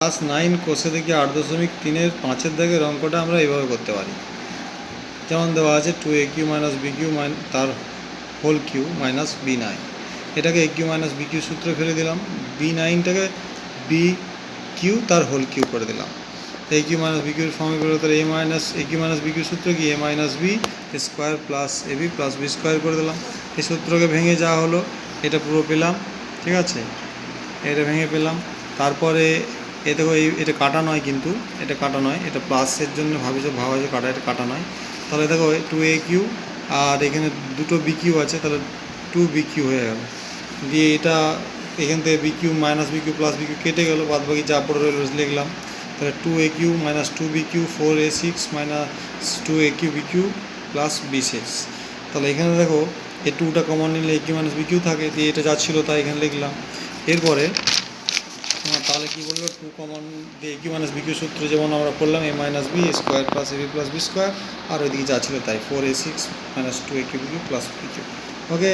Class 9 কোষে থেকে 8.3-এর 5-এর দাগের অঙ্কটা আমরা এইভাবে করতে পারি। যেমন দেওয়া আছে 2aq মাইনাস bq তার হোল কিউ মাইনাস b9, এটাকে aq মাইনাস bq সূত্রে ফেলে দিলাম, b9টাকে bq তার হোল কিউ করে দিলাম। aq মাইনাস bqর ফর্মে করে তাহলে a minus aq minus bq সূত্র কি a minus b square plus ab plus b square করে দিলাম। এই সূত্রকে ভেঙে যা হলো এটা পুরো পেলাম, ঠিক আছে, এটা ভেঙে পেলাম। তারপরে এ দেখো এটা কাটা নয়, কিন্তু এটা কাটা নয়, এটা প্লাসের জন্য ভাবা যে কাটা, এটা কাটা নয়। তাহলে দেখো 2aq আর এখানে দুটো bq আছে, তাহলে 2bq হয়ে গেল। দিয়ে এটা এখান থেকে bq minus bq plus bq কেটে গেল, বাদ বাকি যা পড়ে রইল লিখলাম। তাহলে 2aq minus 2bq 4a6 minus 2aq bq plus b6। তাহলে এখানে দেখো এই 2টা কমন নিলে aq মাইনাস bq থাকে, দিয়ে এটা যা ছিল তাই এখানে লিখলাম। এরপরে তাহলে কী বললো, 2 কমন দিয়ে aq মাইনাস bq সূত্র যেমন আমরা করলাম a minus b square plus ab plus b square, আর ওইদিকে যা ছিল তাই 4a6 minus 2aq bq plus bq। ওকে।